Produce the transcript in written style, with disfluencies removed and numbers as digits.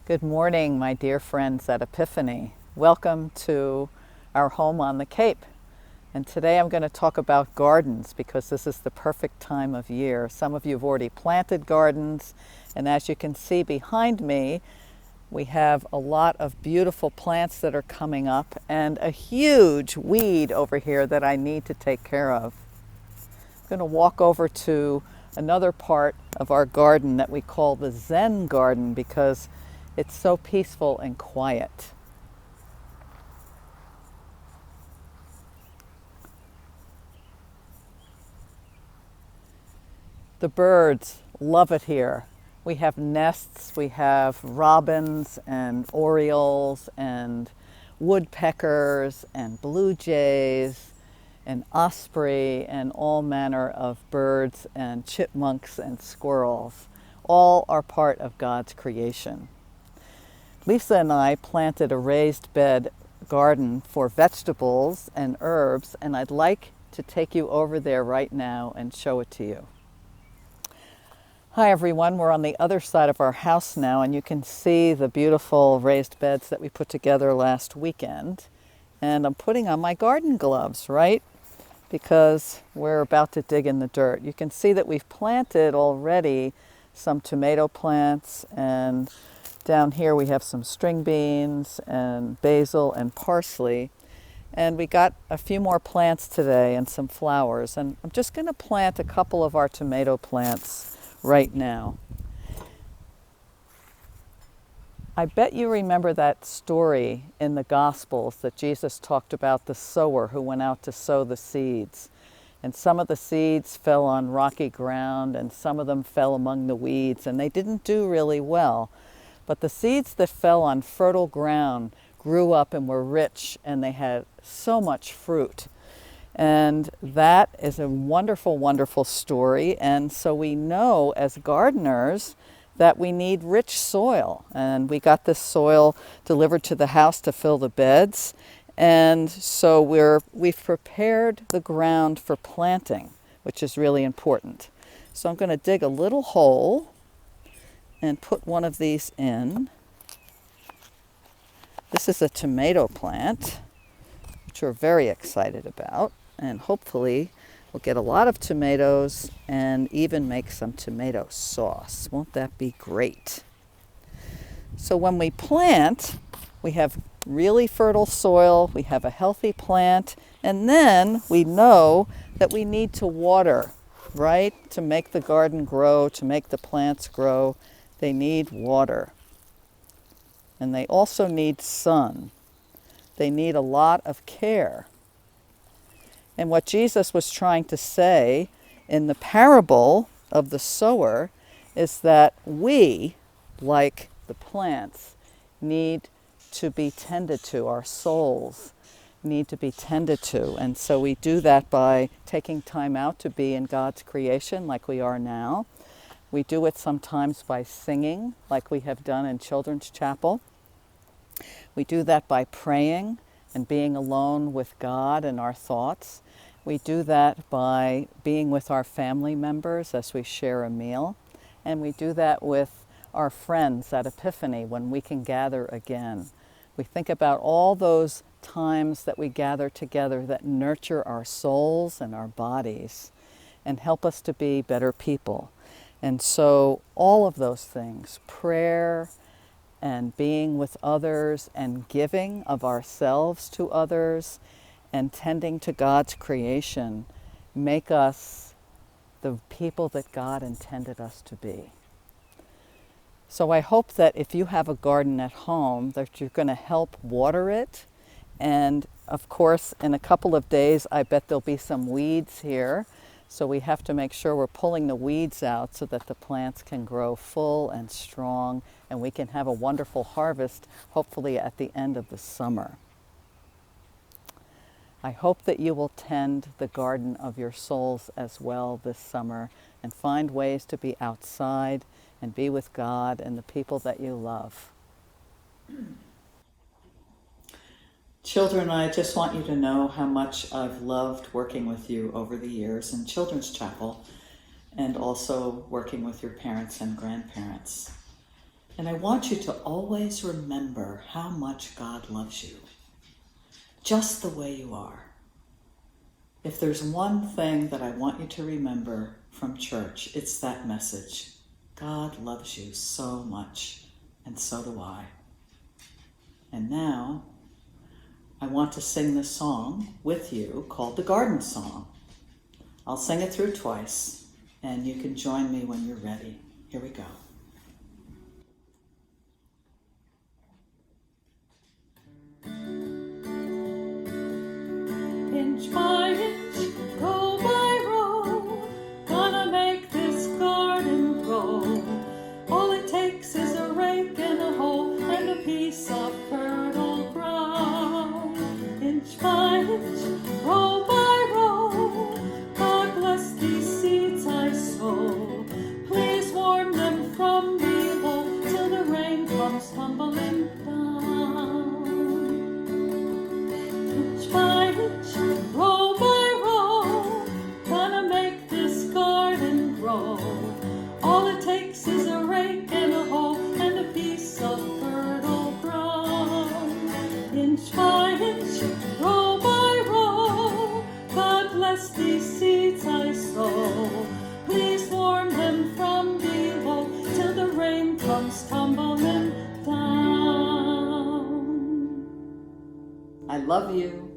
Good morning, my dear friends at Epiphany. Welcome to our home on the Cape. And today I'm going to talk about gardens because this is the perfect time of year. Some of you have already planted gardens, and as you can see behind me, we have a lot of beautiful plants that are coming up and a huge weed over here that I need to take care of. I'm going to walk over to another part of our garden that we call the Zen garden because it's so peaceful and quiet. The birds love it here. We have nests, we have robins and orioles and woodpeckers and blue jays and osprey and all manner of birds and chipmunks and squirrels. All are part of God's creation. Lisa and I planted a raised bed garden for vegetables and herbs, and I'd like to take you over there right now and show it to you. Hi everyone, we're on the other side of our house now, and you can see the beautiful raised beds that we put together last weekend. And I'm putting on my garden gloves, right? Because we're about to dig in the dirt. You can see that we've planted already some tomato plants, and down here we have some string beans and basil and parsley. And we got a few more plants today and some flowers. And I'm just going to plant a couple of our tomato plants right now. I bet you remember that story in the Gospels that Jesus talked about the sower who went out to sow the seeds. And some of the seeds fell on rocky ground and some of them fell among the weeds, and they didn't do really well. But the seeds that fell on fertile ground grew up and were rich, and they had so much fruit. And that is a wonderful, wonderful story. And so we know as gardeners that we need rich soil. And we got this soil delivered to the house to fill the beds. And so we've prepared the ground for planting, which is really important. So I'm going to dig a little hole and put one of these in. This is a tomato plant, which we're very excited about. And hopefully we'll get a lot of tomatoes and even make some tomato sauce. Won't that be great? So when we plant, we have really fertile soil, we have a healthy plant, and then we know that we need to water, right? To make the garden grow, to make the plants grow, they need water. And they also need sun. They need a lot of care. And what Jesus was trying to say in the parable of the sower is that we, like the plants, need to be tended to. Our souls need to be tended to. And so we do that by taking time out to be in God's creation like we are now. We do it sometimes by singing like we have done in Children's Chapel. We do that by praying and being alone with God and our thoughts. We do that by being with our family members as we share a meal. And we do that with our friends at Epiphany when we can gather again. We think about all those times that we gather together that nurture our souls and our bodies and help us to be better people. And so all of those things, prayer and being with others and giving of ourselves to others and tending to God's creation, make us the people that God intended us to be. So I hope that if you have a garden at home, that you're going to help water it. And of course, in a couple of days, I bet there'll be some weeds here. So we have to make sure we're pulling the weeds out so that the plants can grow full and strong, and we can have a wonderful harvest, hopefully at the end of the summer. I hope that you will tend the garden of your souls as well this summer and find ways to be outside and be with God and the people that you love. Children, I just want you to know how much I've loved working with you over the years in Children's Chapel and also working with your parents and grandparents. And I want you to always remember how much God loves you, just the way you are. If there's one thing that I want you to remember from church, it's that message. God loves you so much, and so do I. And now, I want to sing this song with you called the Garden Song. I'll sing it through twice, and you can join me when you're ready. Here we go. Inch by inch, row by row, gonna make this garden grow. All it takes is a rake and a hoe and a piece of fertile ground. Inch by inch, row by row, God bless these seeds I sow. Please warm them from below till the rain comes tumbling down. Inch by inch, row by row, gonna make this garden grow. All it takes is a rake and a hoe and a piece of fertile ground. Inch by inch, row by row, God bless these seeds I sow. Please warm them from below till the rain comes tumbling down. I love you.